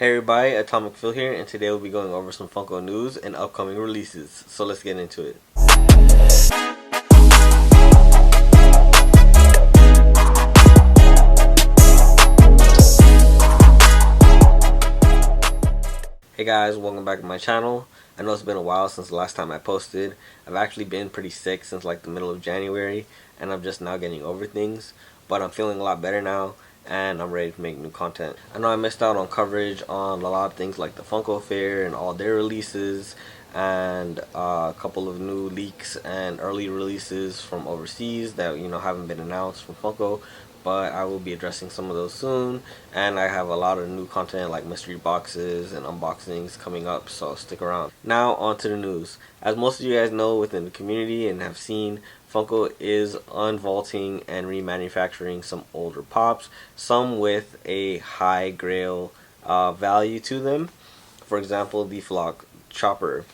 Hey everybody, Atomic Phil here, and today we'll be going over some Funko news and upcoming releases. So let's get into it. Hey guys, welcome back to my channel. I know it's been a while since the last time I posted. I've actually been pretty sick since like the middle of January, and I'm just now getting over things. But I'm feeling a lot better now, and I'm ready to make new content. I know I missed out on coverage on a lot of things like the Funko Fair and all their releases, and a couple of new leaks and early releases from overseas that haven't been announced from Funko, but I will be addressing some of those soon. And I have a lot of new content like mystery boxes and unboxings coming up, so stick around. Now on to the news. As most of you guys know within the community and have seen, Funko is unvaulting and remanufacturing some older pops, some with a high grail value to them. For example, the Flock Chopper.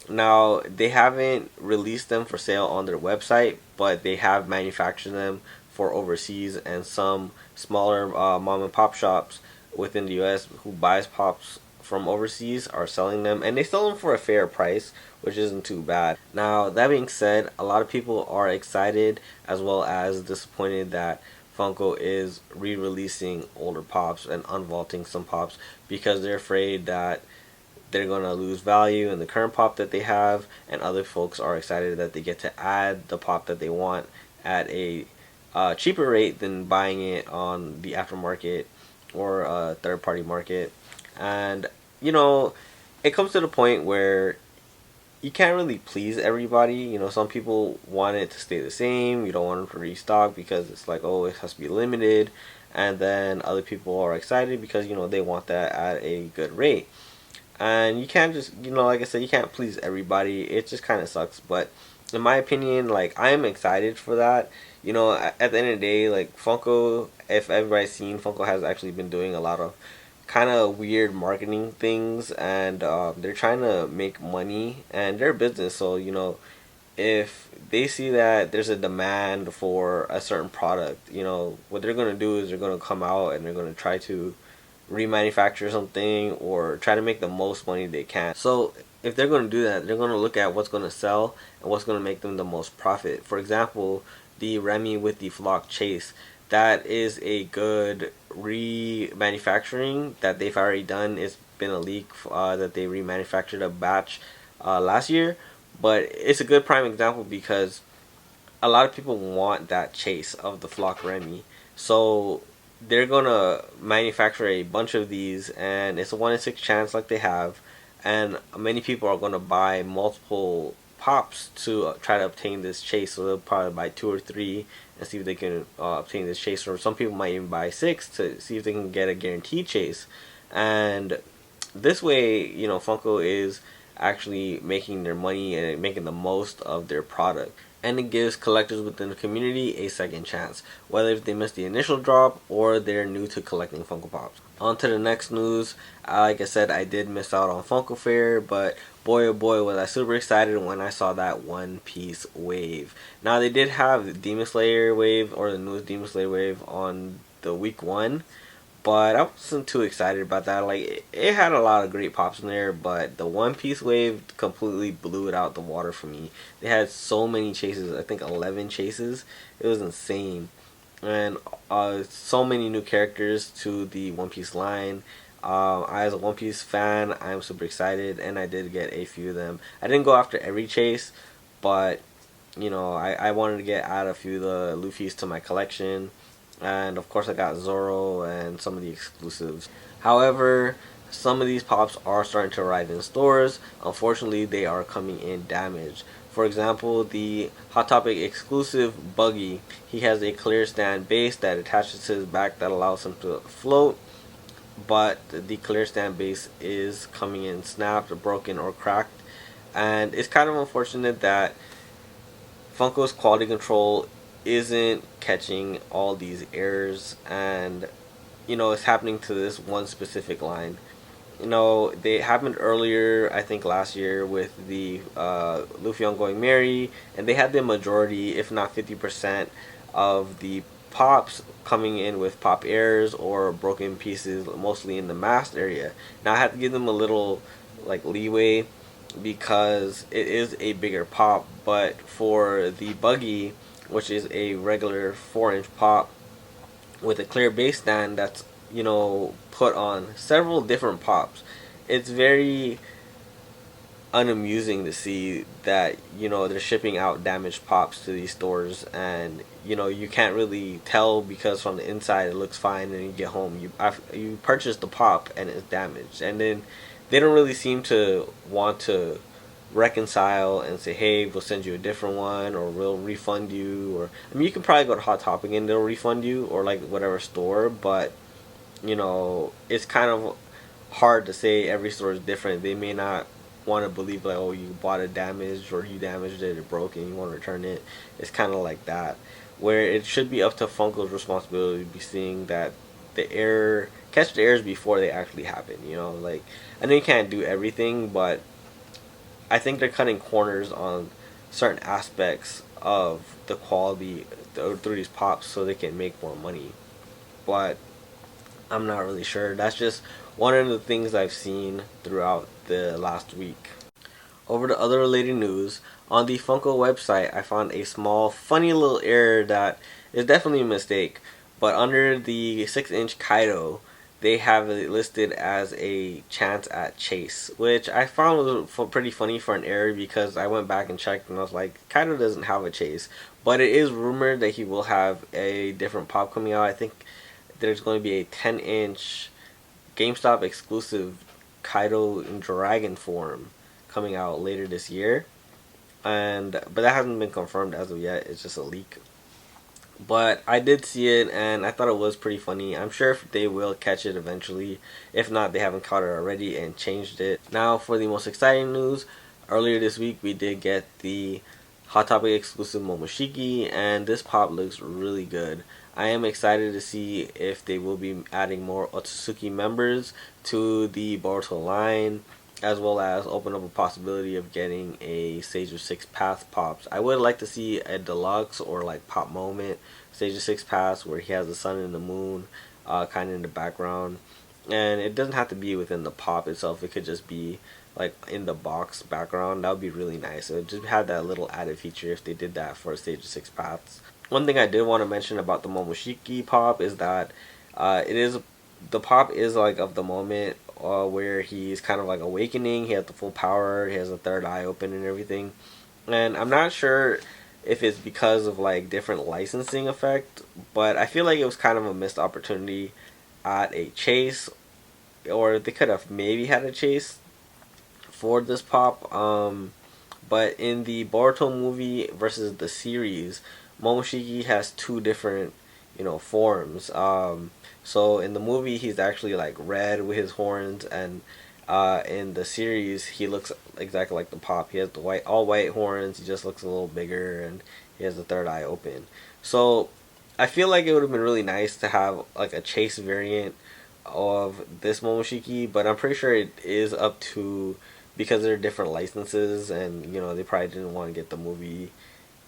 Now, they haven't released them for sale on their website, but they have manufactured them for overseas, and some smaller mom and pop shops within the US who buys pops from overseas are selling them, and they sell them for a fair price, which isn't too bad. Now, that being said, a lot of people are excited as well as disappointed that Funko is re-releasing older pops and unvaulting some pops because they're afraid that they're going to lose value in the current pop that they have, and other folks are excited that they get to add the pop that they want at a cheaper rate than buying it on the aftermarket or a third-party market. And it comes to the point where you can't really please everybody. Some people want it to stay the same. You don't want them to restock because it's like, oh, it has to be limited. And then other people are excited because they want that at a good rate. And you can't just, like I said, you can't please everybody. It just kind of sucks. But in my opinion, like, I am excited for that. At the end of the day, like, Funko, if everybody's seen, Funko has actually been doing a lot of kind of weird marketing things, and they're trying to make money, and they're a business. So, if they see that there's a demand for a certain product, what they're going to do is they're going to come out and they're going to try to remanufacture something or try to make the most money they can. So if they're going to do that, they're going to look at what's going to sell and what's going to make them the most profit. For example, the Remy with the Flock Chase, that is a good remanufacturing that they've already done. It's been a leak that they remanufactured a batch last year, but it's a good prime example because a lot of people want that chase of the Flock Remy. So they're gonna manufacture a bunch of these, and it's a 1 in 6 chance like they have, and many people are gonna buy multiple pops to try to obtain this chase. So they'll probably buy 2 or 3 and see if they can obtain this chase, or some people might even buy 6 to see if they can get a guaranteed chase. And this way, Funko is actually making their money and making the most of their product, and it gives collectors within the community a second chance, whether if they missed the initial drop or they're new to collecting Funko Pops. On to the next news. Like I said, I did miss out on Funko Fair, but boy oh boy was I super excited when I saw that One Piece wave. Now, they did have the Demon Slayer wave, or the newest Demon Slayer wave, on the week 1, but I wasn't too excited about that. Like, it had a lot of great pops in there, but the One Piece wave completely blew it out the water for me. They had so many chases, I think 11 chases. It was insane. And so many new characters to the One Piece line. As a One Piece fan, I'm super excited, and I did get a few of them. I didn't go after every chase, but I wanted to get add a few of the Luffy's to my collection. And of course I got Zoro and some of the exclusives. However, some of these pops are starting to arrive in stores. Unfortunately, they are coming in damaged. For example, the Hot Topic exclusive Buggy, he has a clear stand base that attaches to his back that allows him to float, but the clear stand base is coming in snapped, broken, or cracked. And it's kind of unfortunate that Funko's quality control isn't catching all these errors, and it's happening to this one specific line. They happened earlier, I think last year, with the Luffy Ongoing Mary, and they had the majority, if not 50%, of the pops coming in with pop airs or broken pieces, mostly in the masked area. Now I had to give them a little like leeway because it is a bigger pop, but for the buggy, which is a regular 4-inch pop with a clear base stand that's put on several different pops, it's very unamusing to see that they're shipping out damaged pops to these stores, and you can't really tell because from the inside it looks fine, and you get home, you purchase the pop and it's damaged, and then they don't really seem to want to reconcile and say, hey, we'll send you a different one, or we'll refund you. Or I mean, you can probably go to Hot Topic and they'll refund you, or like whatever store, but it's kind of hard to say. Every store is different. They may not want to believe like, oh, you bought it damaged, or you damaged it, it broke, and you want to return it. It's kind of like that, where it should be up to Funko's responsibility to be seeing that the error, catch the errors before they actually happen. Like, I know you can't do everything, but I think they're cutting corners on certain aspects of the quality through these pops so they can make more money. But I'm not really sure. That's just one of the things I've seen throughout the last week. Over to other related news, on the Funko website, I found a small, funny little error that is definitely a mistake. But under the 6-inch Kaido, they have it listed as a chance at chase, which I found was pretty funny for an error, because I went back and checked and I was like, Kaido doesn't have a chase. But it is rumored that he will have a different pop coming out. I think there's going to be a 10-inch GameStop exclusive Kaido in dragon form coming out later this year, but that hasn't been confirmed as of yet. It's just a leak. But I did see it and I thought it was pretty funny. I'm sure they will catch it eventually. If not, they haven't caught it already and changed it. Now for the most exciting news. Earlier this week we did get the Hot Topic exclusive Momoshiki, and this pop looks really good. I am excited to see if they will be adding more Otsutsuki members to the Boruto line, as well as open up a possibility of getting a Sage of Six Paths pops. I would like to see a deluxe or like pop moment Sage of Six Paths where he has the sun and the moon kind of in the background, and it doesn't have to be within the pop itself. It could just be like in the box background. That would be really nice. It would just have that little added feature if they did that for Stage of Six Paths. One thing I did want to mention about the Momoshiki pop is that the pop is like of the moment where he's kind of like awakening. He has the full power. He has the third eye open and everything. And I'm not sure if it's because of like different licensing effect, but I feel like it was kind of a missed opportunity at a chase, or they could have maybe had a chase for this pop. But in the Boruto movie versus the series, Momoshiki has two different, forms. So in the movie, he's actually like red with his horns, and in the series, he looks exactly like the pop. He has the all white horns. He just looks a little bigger, and he has the third eye open. So I feel like it would have been really nice to have like a chase variant of this Momoshiki, but I'm pretty sure it is up to, because there are different licenses, and they probably didn't want to get the movie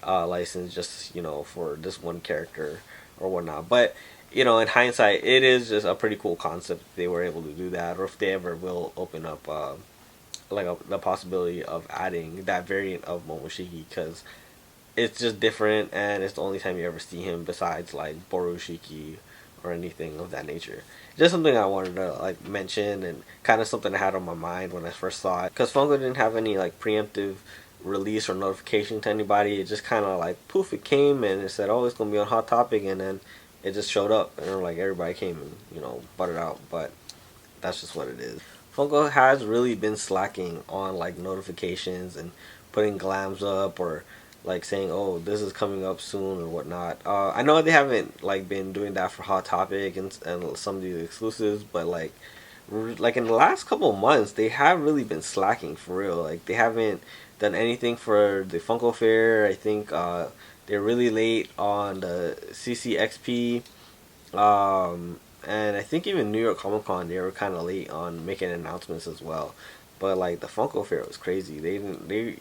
license just for this one character or whatnot. But in hindsight, it is just a pretty cool concept if they were able to do that, or if they ever will open up the possibility of adding that variant of Momoshiki, because it's just different, and it's the only time you ever see him besides like Borushiki or anything of that nature. Just something I wanted to like mention, and kind of something I had on my mind when I first saw it, because Funko didn't have any like preemptive release or notification to anybody. It just kind of like poof, it came and it said, oh, it's gonna be on Hot Topic, and then it just showed up, and like everybody came and bought it out. But that's just what it is. Funko has really been slacking on like notifications and putting glams up, or like saying, oh, this is coming up soon or whatnot. I know they haven't like been doing that for Hot Topic and some of these exclusives, but like in the last couple of months, they have really been slacking for real. Like they haven't done anything for the Funko Fair. I think they're really late on the CCXP, and I think even New York Comic Con, they were kind of late on making announcements as well. But like the Funko Fair was crazy.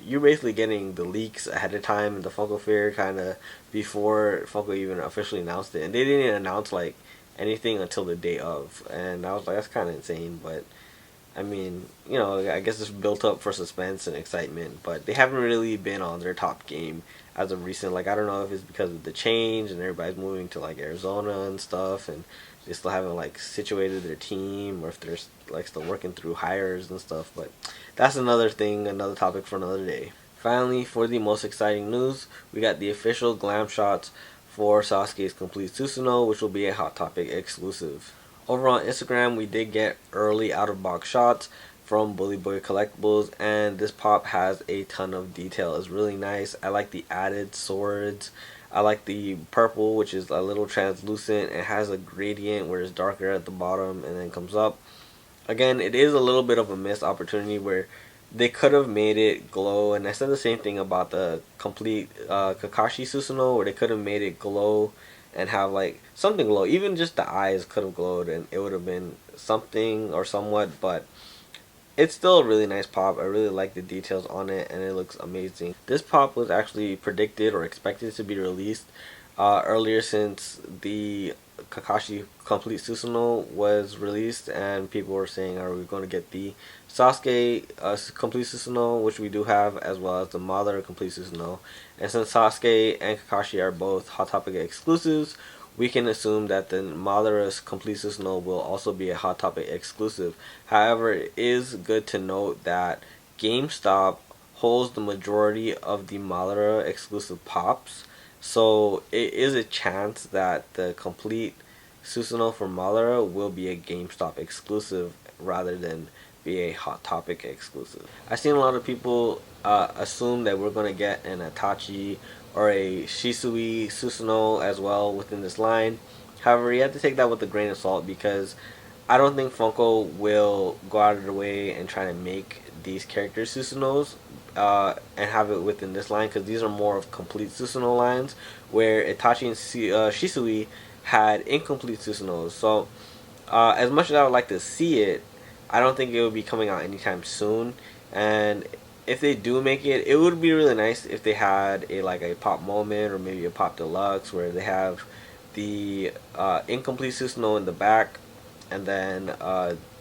You're basically getting the leaks ahead of time in the Funko Fair, kind of before Funko even officially announced it, and they didn't announce like anything until the day of, and I was like, that's kind of insane. But I mean, you know, I guess it's built up for suspense and excitement, but they haven't really been on their top game as of recent. Like, I don't know if it's because of the change and everybody's moving to like Arizona and stuff, and they still haven't like situated their team, or if they're like still working through hires and stuff. But that's another thing, another topic for another day. Finally, for the most exciting news, we got the official glam shots for Sasuke's Complete Susanoo, which will be a Hot Topic exclusive. Over on Instagram, we did get early out of box shots from Bully Boy Collectibles, and this pop has a ton of detail. It's really nice. I like the added swords. I like the purple, which is a little translucent. It has a gradient where it's darker at the bottom and then comes up. Again, it is a little bit of a missed opportunity where they could have made it glow, and I said the same thing about the complete Kakashi Susanoo, where they could have made it glow and have like something glow. Even just the eyes could have glowed, and it would have been something or somewhat. But it's still a really nice pop. I really like the details on it, and it looks amazing. This pop was actually predicted or expected to be released earlier, since the Kakashi Complete Susanoo was released, and people were saying, are we going to get the Sasuke Complete Susanoo, which we do have, as well as the Madara Complete Susanoo. And since Sasuke and Kakashi are both Hot Topic exclusives, we can assume that the Madara's Complete Susanoo will also be a Hot Topic exclusive. However, it is good to note that GameStop holds the majority of the Madara exclusive pops, so it is a chance that the Complete Susanoo for Madara will be a GameStop exclusive rather than be a Hot Topic exclusive. I've seen a lot of people assume that we're going to get an Itachi or a Shisui Susanoo as well within this line. However, you have to take that with a grain of salt, because I don't think Funko will go out of their way and try to make these characters Susanoo's and have it within this line, because these are more of complete Susanoo lines, where Itachi and Shisui had incomplete Susanoo's. So as much as I would like to see it, I don't think it will be coming out anytime soon. And if they do make it, it would be really nice if they had a like a pop moment or maybe a pop deluxe where they have the incomplete Susanoo in the back, and then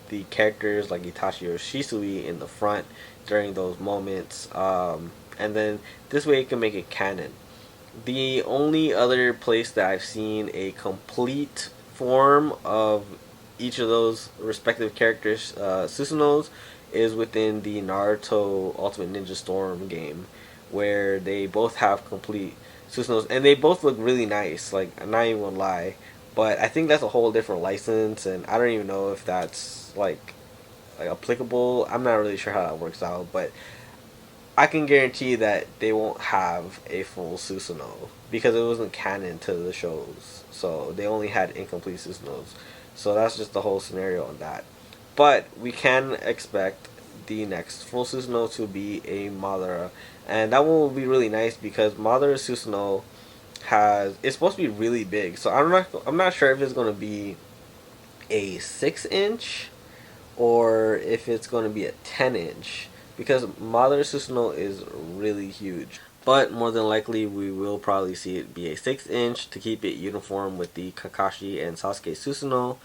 the characters like Itachi or Shisui in the front during those moments. And then this way it can make it canon. The only other place that I've seen a complete form of each of those respective characters' Susanoo's is within the Naruto Ultimate Ninja Storm game, where they both have complete Susanoo's, and they both look really nice. Like, I'm not even gonna lie, but I think that's a whole different license, and I don't even know if that's like applicable. I'm not really sure how that works out, but I can guarantee that they won't have a full Susanoo because it wasn't canon to the shows. So they only had incomplete Susanoo's. So that's just the whole scenario on that. But we can expect the next full Susanoo to be a Madara, and that one will be really nice because Madara Susanoo it's supposed to be really big. So I'm not sure if it's going to be a 6-inch or if it's going to be a 10-inch, because Madara Susanoo is really huge. But more than likely, we will probably see it be a 6-inch to keep it uniform with the Kakashi and Sasuke Susanoo.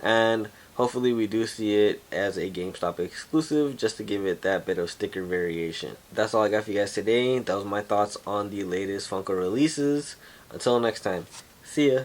And hopefully we do see it as a GameStop exclusive, just to give it that bit of sticker variation. That's all I got for you guys today. That was my thoughts on the latest Funko releases. Until next time, see ya.